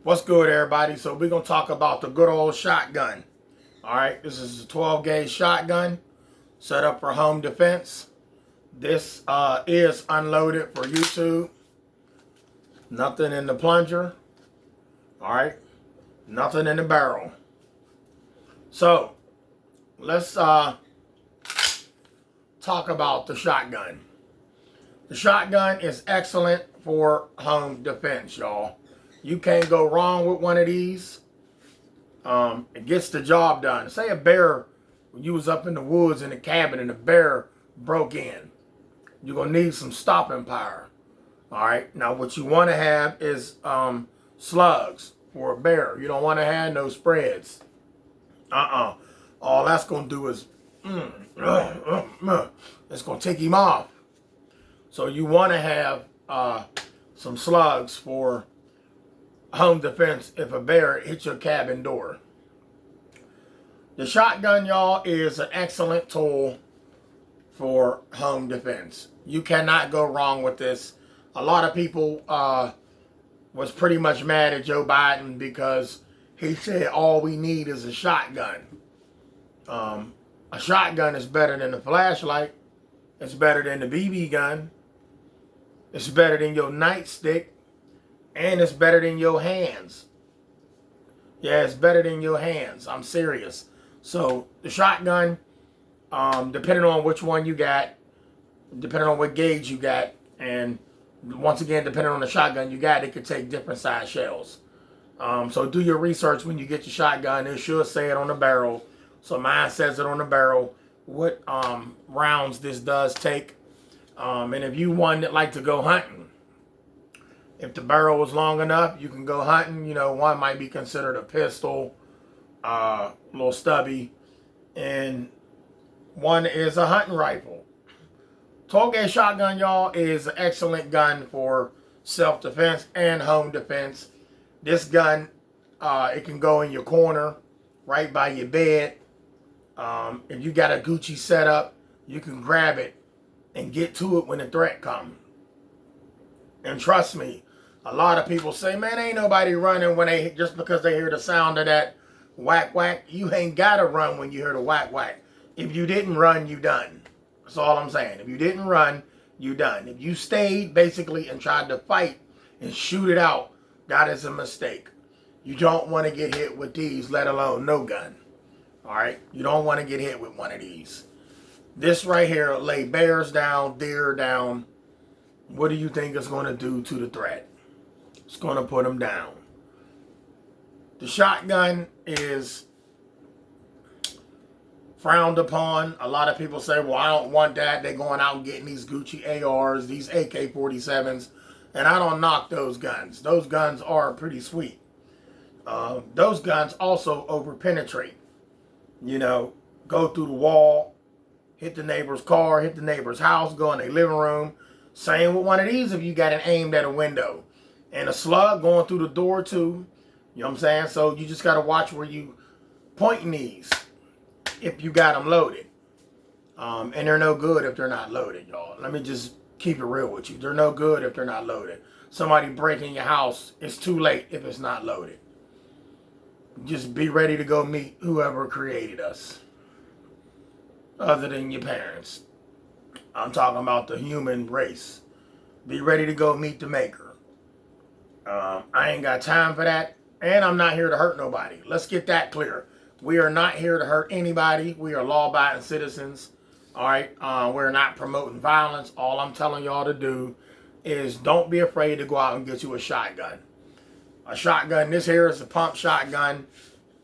What's good, everybody? So we're going to talk about the good old shotgun. All right, this is a 12 gauge shotgun set up for home defense. This is unloaded for YouTube. Nothing in the plunger. All right, nothing in the barrel. So let's talk about the shotgun. The shotgun is excellent for home defense, y'all. You can't go wrong with one of these. It gets the job done. Say a bear, you was up in the woods in the cabin and a bear broke in. You're going to need some stopping power. All right. Now, what you want to have is slugs for a bear. You don't want to have no spreads. All that's going to do is it's going to take him off. So you want to have some slugs for home defense if a bear hits your cabin door. The shotgun, y'all, is an excellent tool for home defense. You cannot go wrong with this. A lot of people was pretty much mad at Joe Biden because he said all we need is a shotgun. A shotgun is better than a flashlight. It's better than the BB gun. It's better than your nightstick. And it's better than your hands. Yeah, it's better than your hands. I'm serious. So the shotgun, depending on which one you got, depending on what gauge you got, and once again, depending on the shotgun you got, it could take different size shells. So do your research when you get your shotgun. It should say it on the barrel. So mine says it on the barrel what rounds this does take. And if you one that like to go hunting, if the barrel was long enough, you can go hunting. You know, one might be considered a pistol, a little stubby, and one is a hunting rifle. 12 gauge shotgun, y'all, is an excellent gun for self-defense and home defense. This gun, it can go in your corner, right by your bed. If you got a Gucci setup, you can grab it and get to it when the threat comes. And trust me, a lot of people say, man, ain't nobody running when they just because they hear the sound of that whack whack. You ain't gotta run when you hear the whack whack. If you didn't run, you done. That's all I'm saying. If you didn't run, you done. If you stayed basically and tried to fight and shoot it out, that is a mistake. You don't want to get hit with these, let alone no gun. All right, you don't want to get hit with one of these. This right here lay bears down, deer down. What do you think it's going to do to the threat? It's going to put them down. The shotgun is frowned upon. A lot of people say, well, I don't want that. They're going out and getting these Gucci ARs, these AK-47s, and I don't knock those guns. Those guns are pretty sweet. Those guns also over-penetrate. You know, go through the wall, hit the neighbor's car, hit the neighbor's house, go in their living room. Same with one of these if you got it aimed at a window. And a slug going through the door too. You know what I'm saying? So you just got to watch where you pointing these if you got them loaded. And they're no good if they're not loaded, y'all. Let me just keep it real with you. They're no good if they're not loaded. Somebody breaking your house, it's too late if it's not loaded. Just be ready to go meet whoever created us. Other than your parents. I'm talking about the human race. Be ready to go meet the maker. I ain't got time for that. And I'm not here to hurt nobody. Let's get that clear. We are not here to hurt anybody. We are law-abiding citizens. All right. We're not promoting violence. All I'm telling y'all to do is don't be afraid to go out and get you a shotgun. A shotgun. This here is a pump shotgun.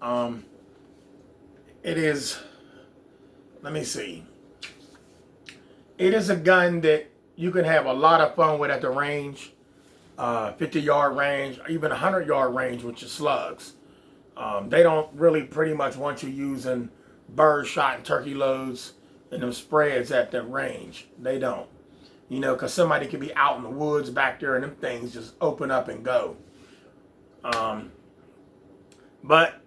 It is, let me see. It is a gun that you can have a lot of fun with at the range, 50-yard range, even 100-yard range with your slugs. They don't really pretty much want you using bird shot and turkey loads and them spreads at the range. They don't. You know, because somebody could be out in the woods back there and them things just open up and go. But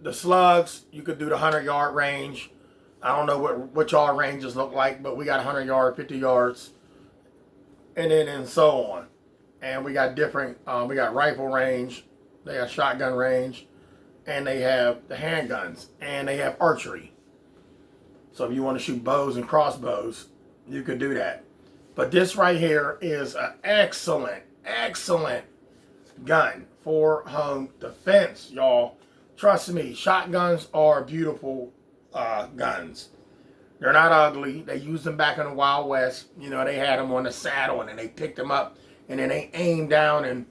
the slugs, you could do the 100-yard range. I don't know what y'all ranges look like, but we got 100 yards, 50 yards, and then and so on. And we got different, we got rifle range, They have shotgun range, and they have the handguns, and they have archery. So if you want to shoot bows and crossbows, you could do that. But this right here is an excellent, excellent gun for home defense, y'all. Trust me, shotguns are beautiful guns. They're not ugly. They used them back in the Wild West. You know, they had them on the saddle, and then they picked them up, and then they aimed down, and,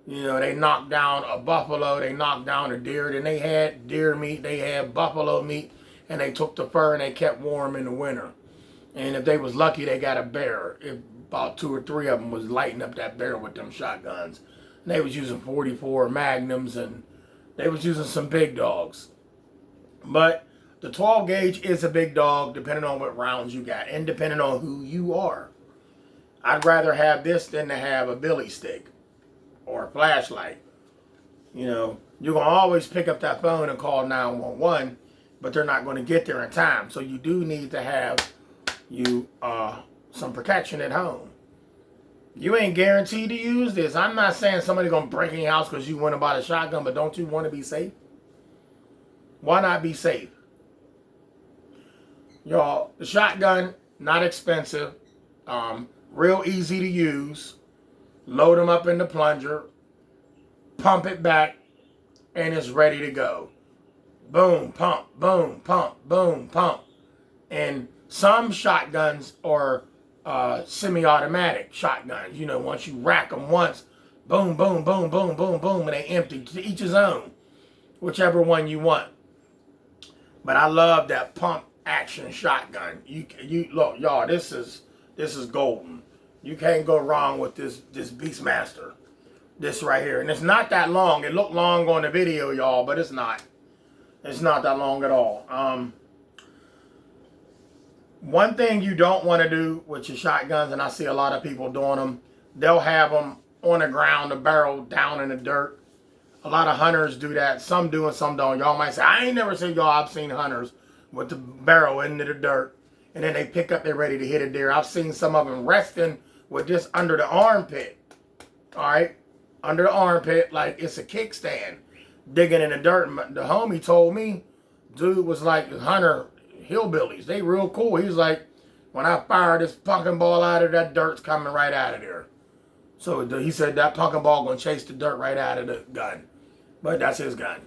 you know, they knocked down a buffalo. They knocked down a deer. Then they had deer meat. They had buffalo meat, and they took the fur, and they kept warm in the winter. And if they was lucky, they got a bear. If about 2 or 3 of them was lighting up that bear with them shotguns. And they was using 44 Magnums, and they was using some big dogs. But the 12 gauge is a big dog depending on what rounds you got and depending on who you are. I'd rather have this than to have a billy stick or a flashlight. You know, you're going to always pick up that phone and call 911, but they're not going to get there in time. So you do need to have some protection at home. You ain't guaranteed to use this. I'm not saying somebody going to break in your house because you want to buy a shotgun, but don't you want to be safe? Why not be safe? Y'all, the shotgun, not expensive, real easy to use. Load them up in the plunger, pump it back, and it's ready to go. Boom, pump, boom, pump, boom, pump. And some shotguns are semi-automatic shotguns. You know, once you rack them once, boom, boom, boom, boom, boom, boom, and they empty. To each his own, whichever one you want. But I love that pump action shotgun. You look, y'all. This is golden. You can't go wrong with this Beastmaster. This right here, and it's not that long. It looked long on the video, y'all, but it's not. It's not that long at all. One thing you don't want to do with your shotguns, and I see a lot of people doing them, they'll have them on the ground, the barrel down in the dirt. A lot of hunters do that. Some do and some don't. Y'all might say, I ain't never seen y'all. I've seen hunters with the barrel into the dirt, and then they pick up, they're ready to hit a deer. I've seen some of them resting with this under the armpit. All right? Under the armpit, like it's a kickstand, digging in the dirt. The homie told me, dude was like hunter hillbillies. They real cool. He was like, when I fire this pumpkin ball out of that dirt's coming right out of there. So he said that pumpkin ball gonna chase the dirt right out of the gun. But that's his gun.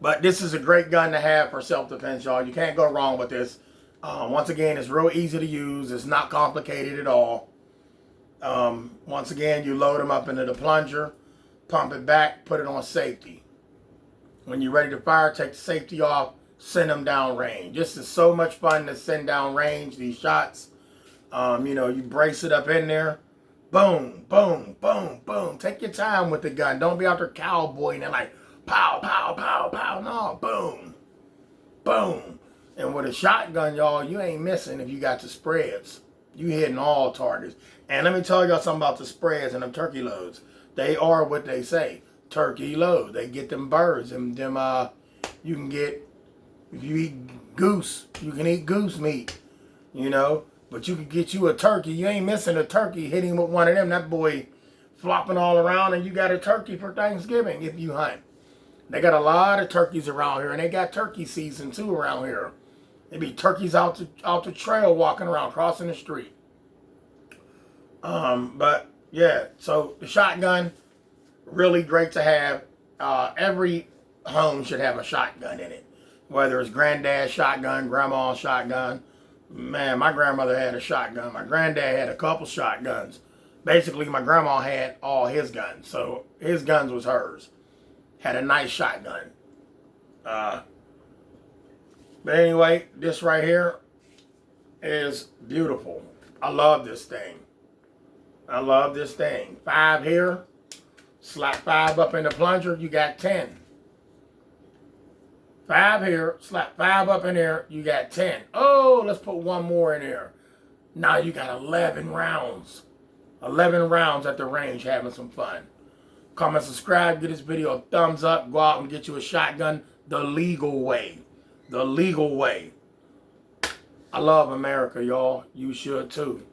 But this is a great gun to have for self-defense, y'all. You can't go wrong with this. Once again, it's real easy to use. It's not complicated at all. Once again, you load them up into the plunger, pump it back, put it on safety. When you're ready to fire, take the safety off, send them down range. This is so much fun to send down range, these shots. You know, you brace it up in there. Boom, boom, boom, boom. Take your time with the gun. Don't be out there cowboying and like, pow, pow, pow, pow. No, boom, boom. And with a shotgun, y'all, you ain't missing if you got the spreads. You hitting all targets. And let me tell y'all something about the spreads and them turkey loads. They are what they say. Turkey load. They get them birds. And them you can get, if you eat goose, you can eat goose meat. You know? But you could get you a turkey. You ain't missing a turkey hitting with one of them. That boy flopping all around, and you got a turkey for Thanksgiving if you hunt. They got a lot of turkeys around here, and they got turkey season too around here. They be turkeys out the trail walking around, crossing the street. But yeah, so the shotgun, really great to have. Every home should have a shotgun in it. Whether it's granddad's shotgun, grandma's shotgun. Man, my grandmother had a shotgun. My granddad had a couple shotguns. Basically, my grandma had all his guns. So his guns was hers. Had a nice shotgun. But anyway, this right here is beautiful. I love this thing. I love this thing. 5 here. Slap 5 up in the plunger. You got 10. 5 here, slap 5 up in there, you got 10. Oh, let's put one more in there. Now you got 11 rounds. 11 rounds at the range having some fun. Comment, subscribe, give this video a thumbs up. Go out and get you a shotgun the legal way. The legal way. I love America, y'all. You should too.